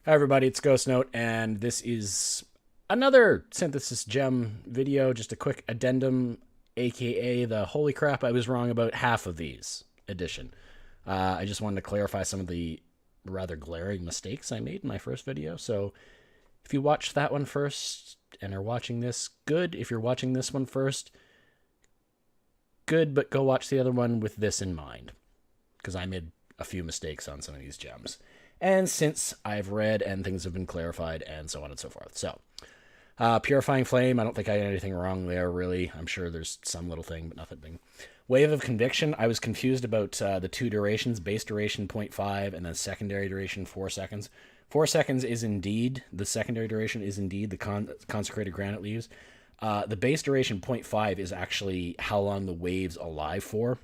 Hi everybody, it's Ghost Note, and this is another Synthesis Gem video, just a quick addendum, aka the holy crap I was wrong about half of these edition. I just wanted to clarify some of the rather glaring mistakes I made in my first video, so if you watched that one first and are watching this, good. If you're watching this one first, good, but go watch the other one with this in mind, because I made a few mistakes on some of these gems. And since I've read and things have been clarified and so on and so forth. So, Purifying Flame, I don't think I had anything wrong there, really. I'm sure there's some little thing, but nothing big. Wave of Conviction, I was confused about the two durations, base duration 0.5 and then secondary duration 4 seconds. 4 seconds is indeed, the secondary duration is indeed the consecrated granite leaves. The base duration 0.5 is actually how long the wave's alive for.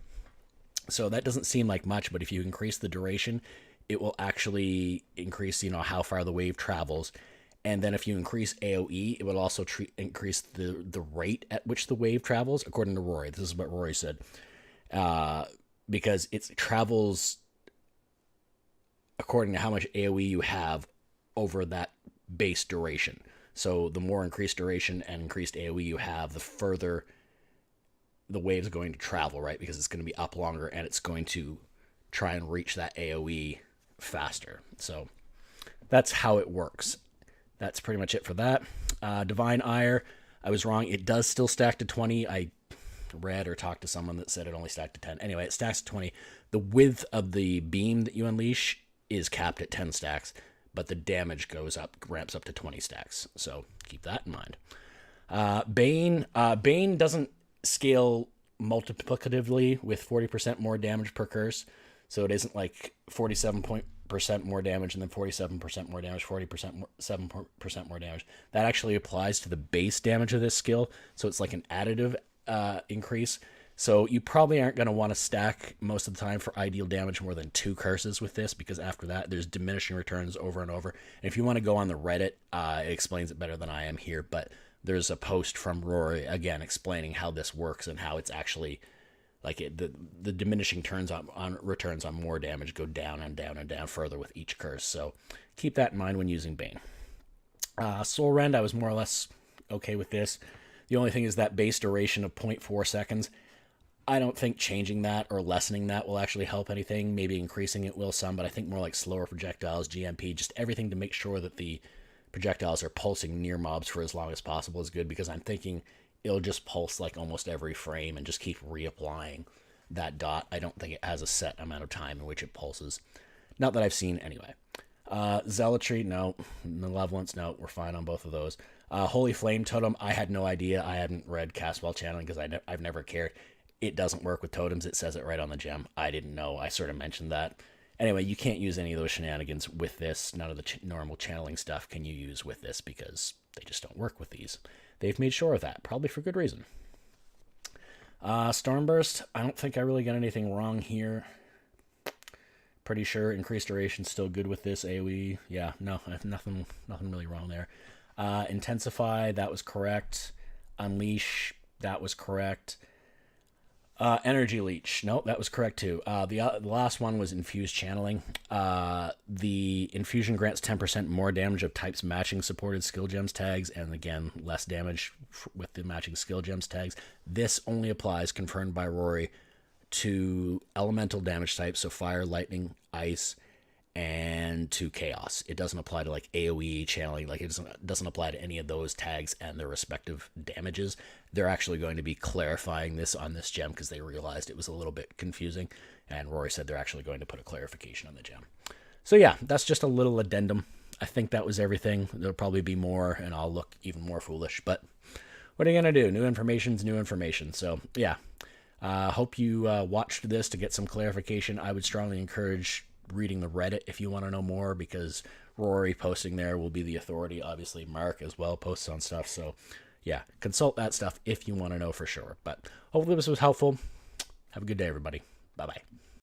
So that doesn't seem like much, but if you increase the duration, it will actually increase, how far the wave travels. And then if you increase AoE, it will also increase the rate at which the wave travels, according to Rory. This is what Rory said. Because it travels according to how much AoE you have over that base duration. So the more increased duration and increased AoE you have, the further the wave's going to travel, right? Because it's going to be up longer and it's going to try and reach that AoE faster. So that's how it works. That's pretty much it for that. Divine Ire, I was wrong. It does still stack to 20. I read or talked to someone that said it only stacked to 10. Anyway, it stacks to 20. The width of the beam that you unleash is capped at 10 stacks, but the damage goes up, ramps up to 20 stacks. So keep that in mind. Bane doesn't scale multiplicatively with 40% more damage per curse. So it isn't like 47% more damage and then 47% more damage, 7% more damage. That actually applies to the base damage of this skill. So it's like an additive increase. So you probably aren't going to want to stack most of the time for ideal damage more than 2 curses with this, because after that there's diminishing returns over and over. And if you want to go on the Reddit, it explains it better than I am here, but there's a post from Rory, again, explaining how this works and how it's actually like the diminishing returns on more damage go down and down and down further with each curse. So keep that in mind when using Bane. Soul Rend, I was more or less okay with this. The only thing is that base duration of 0.4 seconds. I don't think changing that or lessening that will actually help anything. Maybe increasing it will some, but I think more like slower projectiles, GMP, just everything to make sure that the projectiles are pulsing near mobs for as long as possible is good, because I'm thinking it'll just pulse like almost every frame and just keep reapplying that dot. I don't think it has a set amount of time in which it pulses. Not that I've seen anyway. Zealotry, no. Malevolence, no. We're fine on both of those. Holy Flame Totem, I had no idea. I hadn't read Castwell Channeling because I've never cared. It doesn't work with totems. It says it right on the gem. I didn't know. I sort of mentioned that. Anyway, you can't use any of those shenanigans with this. None of the normal channeling stuff can you use with this because they just don't work with these. They've made sure of that, probably for good reason. Stormburst, I don't think I really got anything wrong here. Pretty sure increased duration still good with this AoE. Yeah, no, nothing really wrong there. Intensify, that was correct. Unleash, that was correct. Energy Leech. Nope, that was correct too. The last one was Infused Channeling. The Infusion grants 10% more damage of types matching supported skill gems tags, and again, less damage with the matching skill gems tags. This only applies, confirmed by Rory, to elemental damage types, so fire, lightning, ice, and to chaos. It doesn't apply to like AoE channeling, like it doesn't apply to any of those tags and their respective damages. They're actually going to be clarifying this on this gem because they realized it was a little bit confusing, and Rory said they're actually going to put a clarification on the gem. So yeah, that's just a little addendum. I think that was everything. There'll probably be more and I'll look even more foolish, but what are you gonna do? New information's new information. So yeah, hope you watched this to get some clarification. I would strongly encourage reading the Reddit if you want to know more, because Rory posting there will be the authority. Obviously Mark as well posts on stuff, so yeah, consult that stuff if you want to know for sure. But hopefully this was helpful. Have a good day, everybody. Bye bye.